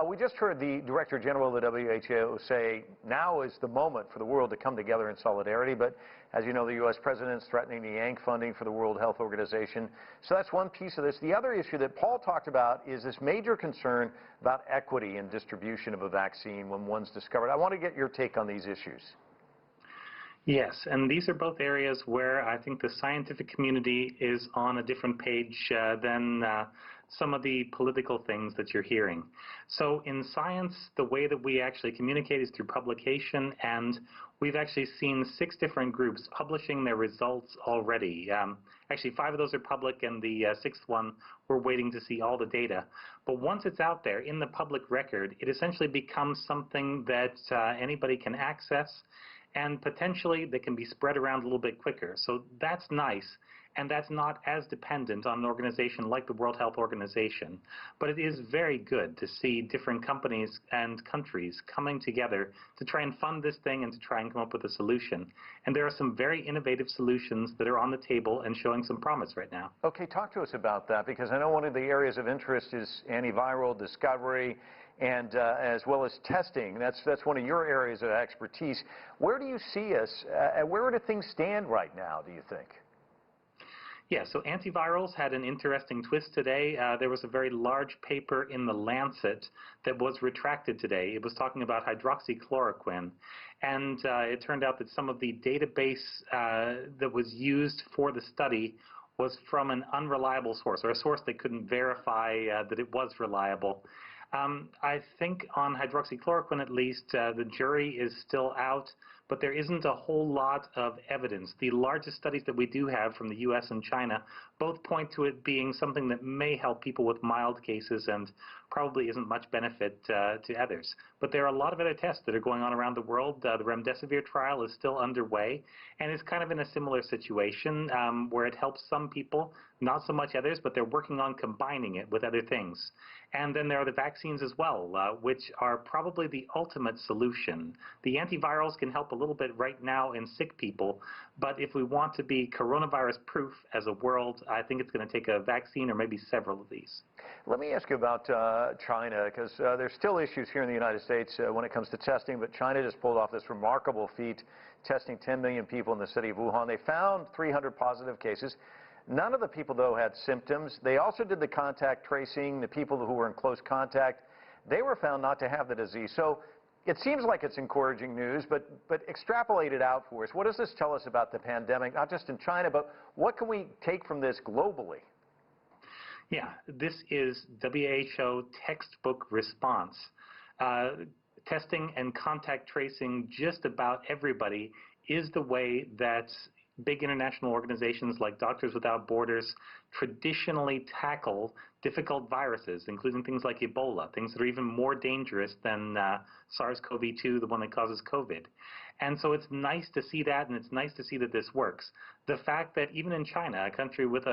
We just heard the Director General of the WHO say now is the moment for the world to come together in solidarity, but as you know, the U.S. President's threatening to yank funding for the World Health Organization. So that's one piece of this. The other issue that Paul talked about is this major concern about equity in distribution of a vaccine when one's discovered. I want to get your take on these issues. Yes, and these are both areas where I think the scientific community is on a different page than some of the political things that you're hearing. So in science, the way that we actually communicate is through publication, and we've actually seen 6 different groups publishing their results already. Actually, 5 of those are public, and the 6th one, we're waiting to see all the data. But once it's out there in the public record, it essentially becomes something that anybody can access, and potentially they can be spread around a little bit quicker. So that's nice, and that's not as dependent on an organization like the World Health Organization. But it is very good to see different companies and countries coming together to try and fund this thing and to try and come up with a solution. And there are some very innovative solutions that are on the table and showing some promise right now. Okay, talk to us about that, because I know one of the areas of interest is antiviral discovery, and as well as testing. That's one of your areas of expertise. Where do you see us, where do things stand right now, do you think? Yeah, so antivirals had an interesting twist today. There was a very large paper in The Lancet that was retracted today. It was talking about hydroxychloroquine, and it turned out that some of the database that was used for the study was from an unreliable source, or a source that couldn't verify that it was reliable. I think on hydroxychloroquine, at least, the jury is still out, but there isn't a whole lot of evidence. The largest studies that we do have from the U.S. and China both point to it being something that may help people with mild cases and probably isn't much benefit to others. But there are a lot of other tests that are going on around the world. The remdesivir trial is still underway, and it's kind of in a similar situation where it helps some people, not so much others, but they're working on combining it with other things. And then there are the vaccines as well, which are probably the ultimate solution. The antivirals can help a little bit right now in sick people, but if we want to be coronavirus proof as a world, I think it's going to take a vaccine or maybe several of these. Let me ask you about China, because there's still issues here in the United States when it comes to testing, but China just pulled off this remarkable feat, testing 10 million people in the city of Wuhan. They found 300 positive cases. None of the people, though, had symptoms. They also did the contact tracing, the people who were in close contact. They were found not to have the disease. So it seems like it's encouraging news, but extrapolate it out for us. What does this tell us about the pandemic, not just in China, but what can we take from this globally? Yeah, this is WHO textbook response. Testing and contact tracing just about everybody is the way that big international organizations like Doctors Without Borders traditionally tackle difficult viruses, including things like Ebola, things that are even more dangerous than SARS-CoV-2, the one that causes COVID. And so it's nice to see that, and it's nice to see that this works. The fact that even in China, a country with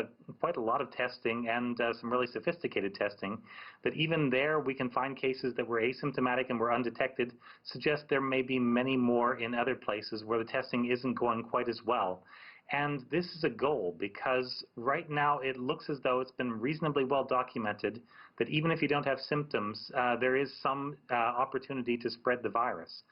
quite a lot of testing and some really sophisticated testing, that even there we can find cases that were asymptomatic and were undetected, suggests there may be many more in other places where the testing isn't going quite as well. And this is a goal, because right now it looks as though it's been reasonably well documented that even if you don't have symptoms, there is some opportunity to spread the virus.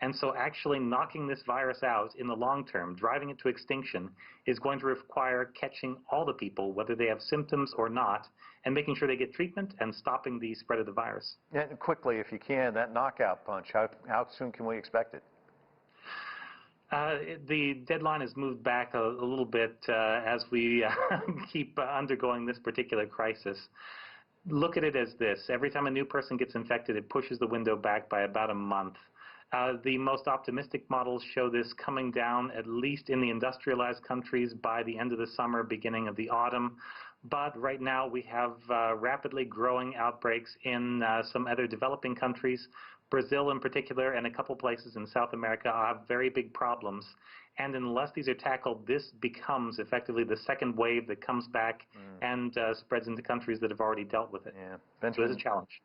And so actually knocking this virus out in the long term, driving it to extinction, is going to require catching all the people, whether they have symptoms or not, and making sure they get treatment and stopping the spread of the virus. And quickly, if you can, that knockout punch, how soon can we expect it? The deadline is moved back a little bit as we keep undergoing this particular crisis. Look at it as this. Every time a new person gets infected, it pushes the window back by about a month. The most optimistic models show this coming down, at least in the industrialized countries, by the end of the summer, beginning of the autumn. But right now we have rapidly growing outbreaks in some other developing countries. Brazil in particular, and a couple places in South America have very big problems. And unless these are tackled, this becomes effectively the second wave that comes back and spreads into countries that have already dealt with it. Yeah. So it's a challenge.